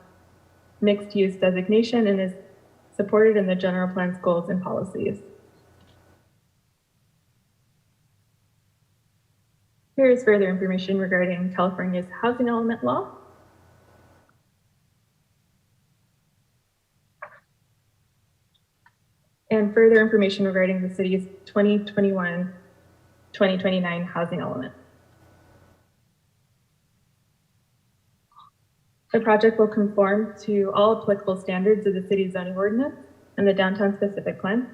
mixed use designation and is supported in the general plan's goals and policies. Here is further information regarding California's housing element law. And further information regarding the city's 2021-2029 housing element. The project will conform to all applicable standards of the city's zoning ordinance and the downtown specific plan.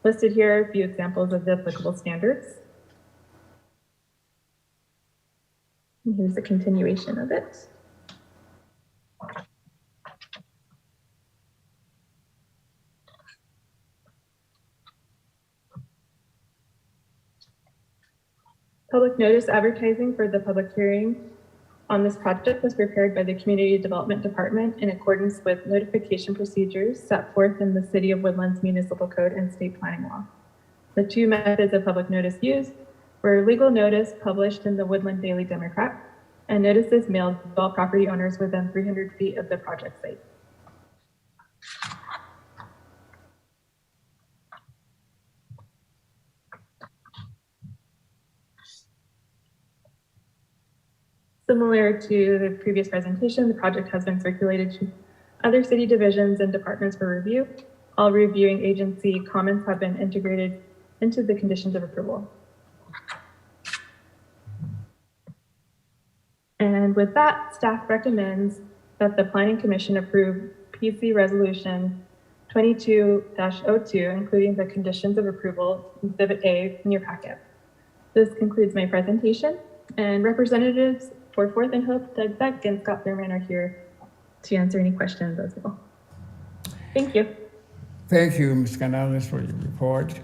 Listed here are a few examples of the applicable standards. And here's a continuation of it. Public notice advertising for the public hearing on this project was prepared by the Community Development Department in accordance with notification procedures set forth in the City of Woodland's Municipal Code and State Planning Law. The two methods of public notice used were legal notice published in the Woodland Daily Democrat and notices mailed to all property owners within 300 feet of the project site. Similar to the previous presentation, the project has been circulated to other city divisions and departments for review. All reviewing agency comments have been integrated into the conditions of approval. And with that, staff recommends that the Planning Commission approve PC Resolution 22-02, including the conditions of approval, Exhibit A in your packet. This concludes my presentation, and representatives for Fourth and Hope, Doug Beck and Scott Thurman are here to answer any questions as well. Thank you. Thank you, Ms. Canales, for your report.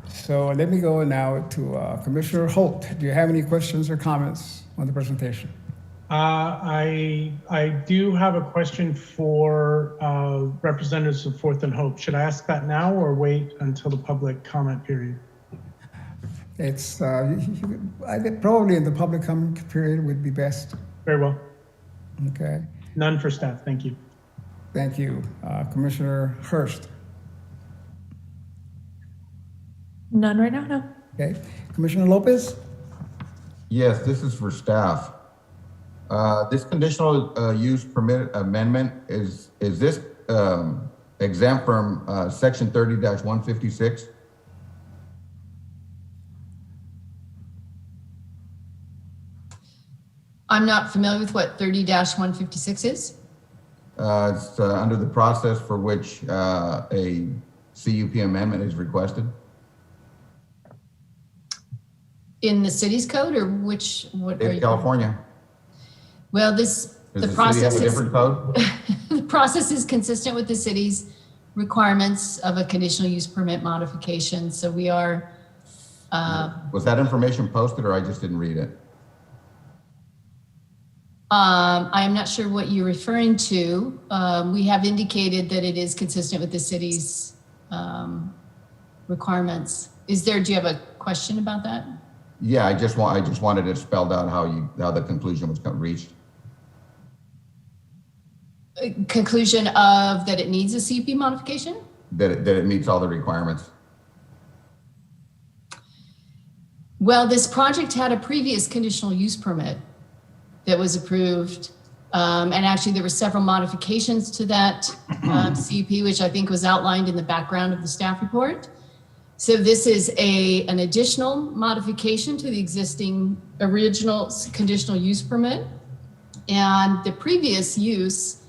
So let me go now to Commissioner Holt. Do you have any questions or comments on the presentation? I do have a question for representatives of Fourth and Hope. Should I ask that now or wait until the public comment period? It's I think probably in the public comment period would be best. Very well. Okay. None for staff. Thank you. Thank you. Commissioner Hurst. None right now, no. Okay. Commissioner Lopez? Yes, this is for staff. This conditional use permit amendment, is this exempt from section 30-156? I'm not familiar with what 30-156 is. It's under the process for which a CUP amendment is requested. In the city's code, or which? What are In you? California. Well, Does the the process city have a is different code? the process is consistent with the city's requirements of a conditional use permit modification. So we are. Was that information posted, or I just didn't read it? I am not sure what you're referring to. We have indicated that it is consistent with the city's requirements. Do you have a question about that? Yeah, I just wanted it spelled out how the conclusion was reached. Conclusion of that it needs a CUP modification? That it meets all the requirements. Well, this project had a previous conditional use permit. that was approved. And actually, there were several modifications to that CUP, which I think was outlined in the background of the staff report. So this is an additional modification to the existing original conditional use permit. And the previous use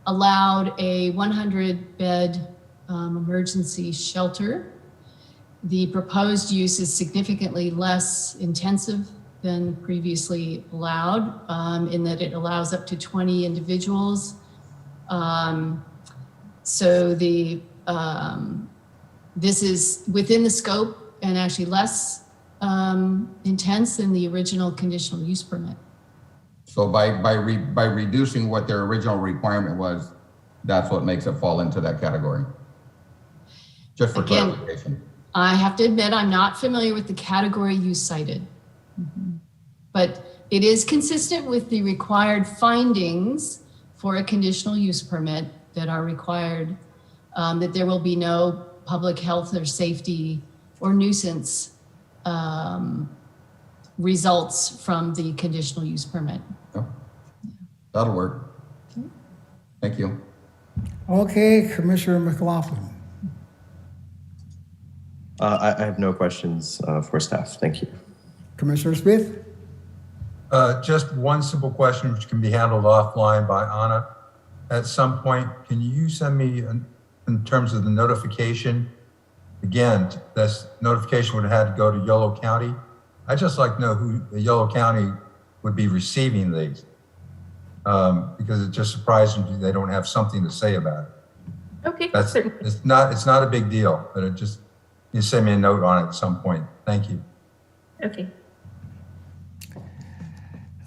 allowed a 100-bed emergency shelter. The proposed use is significantly less intensive than previously allowed, in that it allows up to 20 individuals. So this is within the scope and actually less intense than the original conditional use permit. So by reducing what their original requirement was, that's what makes it fall into that category? Just for clarification. I have to admit, I'm not familiar with the category you cited. But it is consistent with the required findings for a conditional use permit that are required, that there will be no public health or safety or nuisance results from the conditional use permit. Yeah. That'll work. Thank you. Okay, Commissioner McLaughlin. I have no questions for staff. Thank you. Commissioner Smith? Just one simple question which can be handled offline by Anna. At some point, can you send me, in terms of the notification, again, this notification would have had to go to Yolo County. I'd just like to know who the Yolo County would be receiving these, because it just surprised me they don't have something to say about it. Okay, certainly. It's not a big deal, but it just, you send me a note on it at some point. Thank you. Okay.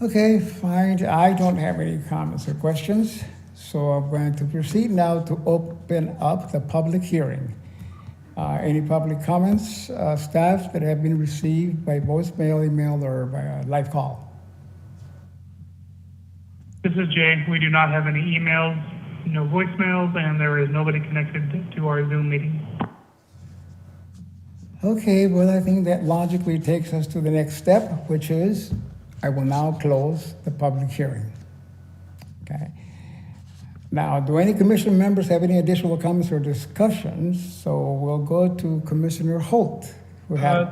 Okay, fine. I don't have any comments or questions. So I'm going to proceed now to open up the public hearing. Any public comments, staff, that have been received by voicemail, email, or by a live call? This is Jay. We do not have any emails, no voicemails, and there is nobody connected to our Zoom meeting. Okay, well, I think that logically takes us to the next step, which is I will now close the public hearing. Okay. Now, do any commission members have any additional comments or discussions? So we'll go to Commissioner Holt.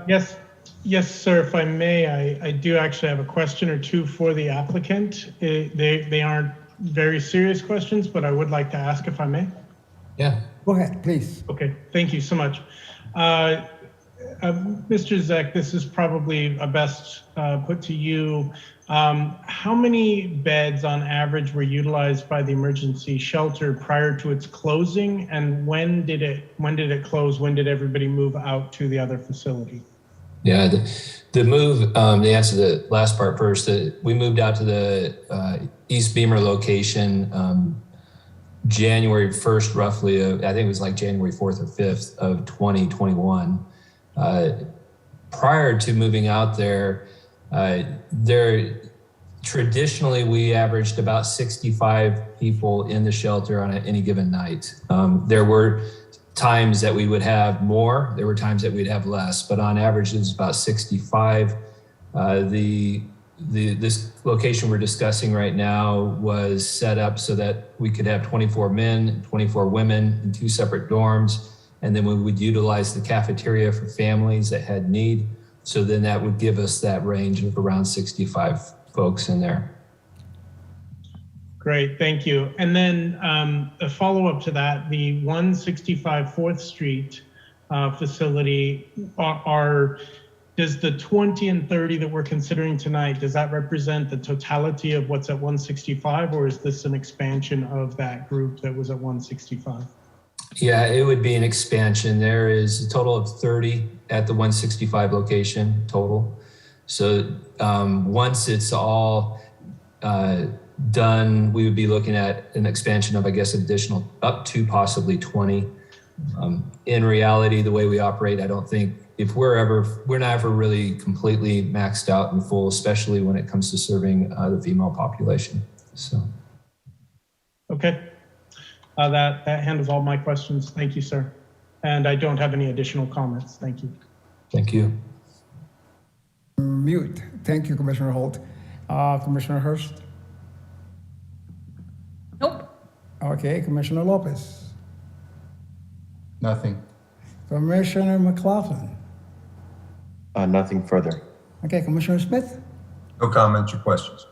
Yes, sir. If I may, I do actually have a question or two for the applicant. They aren't very serious questions, but I would like to ask if I may. Yeah. Go ahead, please. Okay, thank you so much. Mr. Zek, this is probably best put to you. How many beds on average were utilized by the emergency shelter prior to its closing, and when did it close? When did everybody move out to the other facility? Yeah, the move, to answer the last part first, we moved out to the East Beamer location January 1st, roughly, I think it was like January 4th or 5th of 2021. Prior to moving out there, traditionally we averaged about 65 people in the shelter on any given night. There were times that we would have more, there were times that we'd have less, but on average it was about 65. This location we're discussing right now was set up so that we could have 24 men and 24 women in 2 separate dorms. And then we would utilize the cafeteria for families that had need. So then that would give us that range of around 65 folks in there. Great, thank you. And then a follow-up to that, the 165 4th Street facility, does the 20 and 30 that we're considering tonight, does that represent the totality of what's at 165, or is this an expansion of that group that was at 165? Yeah, it would be an expansion. There is a total of 30 at the 165 location total. So once it's all done, we would be looking at an expansion of, I guess, additional up to possibly 20. In reality, the way we operate, I don't think we're not ever really completely maxed out and full, especially when it comes to serving the female population. So. Okay. That handles all my questions. Thank you, sir. And I don't have any additional comments. Thank you. Thank you. Mute. Thank you, Commissioner Holt. Commissioner Hurst? Nope. Okay, Commissioner Lopez? Nothing. Commissioner McLaughlin? Nothing further. Okay, Commissioner Smith? No comments or questions.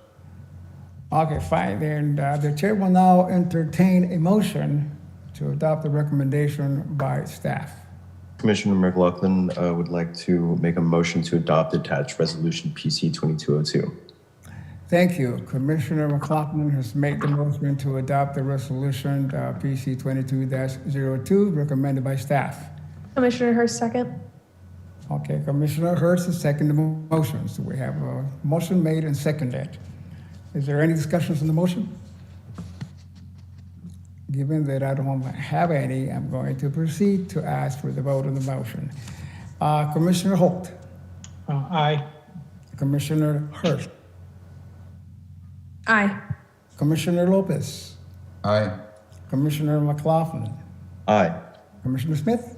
Okay, fine. Then the chair will now entertain a motion to adopt the recommendation by staff. Commissioner McLaughlin would like to make a motion to adopt attached resolution PC 2202. Thank you. Commissioner McLaughlin has made the motion to adopt the resolution PC 22-02 recommended by staff. Commissioner Hurst, second. Okay, Commissioner Hurst has seconded the motion. So we have a motion made and seconded. Is there any discussions on the motion? Given that I don't have any, I'm going to proceed to ask for the vote on the motion. Commissioner Holt, Aye. Commissioner Hurst, Aye. Commissioner Lopez, Aye. Commissioner McLaughlin, Aye. Commissioner Smith,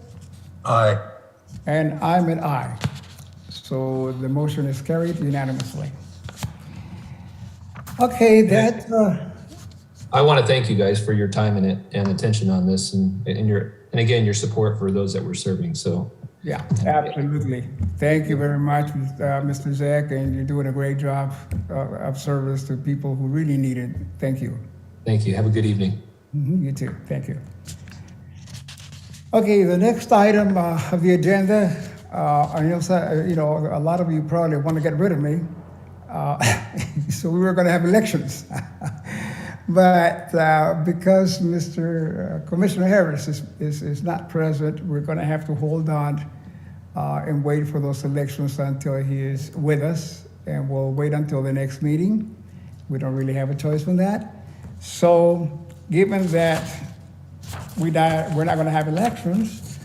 Aye. and I'm an aye. So the motion is carried unanimously. Okay, that, I want to thank you guys for your time and attention on this and again, your support for those that we're serving. So yeah, absolutely. Thank you very much, Mr. Zach, and you're doing a great job of service to people who really need it. Thank you. thank you. Have a good evening. You too. Thank you. Okay, the next item of the agenda, I know, a lot of you probably want to get rid of me. So we were going to have elections. But because Mr. Commissioner Harris is not present, we're going to have to hold on and wait for those elections until he is with us. And we'll wait until the next meeting. We don't really have a choice on that. So given that we're not going to have elections,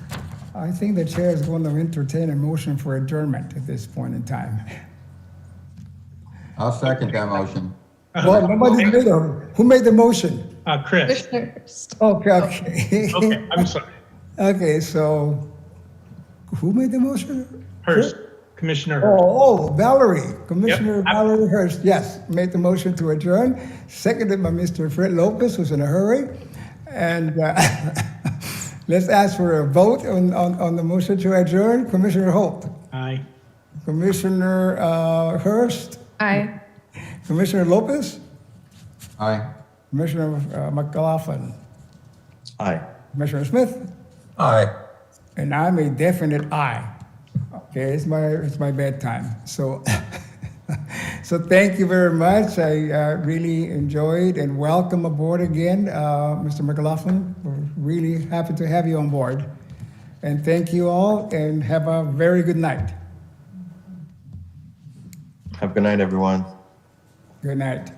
I think the chair is going to entertain a motion for adjournment at this point in time. I'll second that motion. Well, nobody made who made the motion? Chris. Commissioner Hurst. Okay. Okay, I'm sorry. Okay, so who made the motion? Hurst. Commissioner Hurst. Oh, Valerie, Commissioner Yep. Valerie Hurst, yes, made the motion to adjourn, seconded by Mr. Fred Lopez, who's in a hurry. And let's ask for a vote on the motion to adjourn. Commissioner Holt, Aye. Commissioner Hurst, Aye. Commissioner Lopez, Aye. Commissioner McLaughlin, Aye. Commissioner Smith, Aye. and I'm a definite aye. Okay, it's my bedtime. So, so thank you very much. I really enjoyed and welcome aboard again, Mr. McLaughlin. We're really happy to have you on board. And thank you all, and have a very good night. Have a good night, everyone. Good night.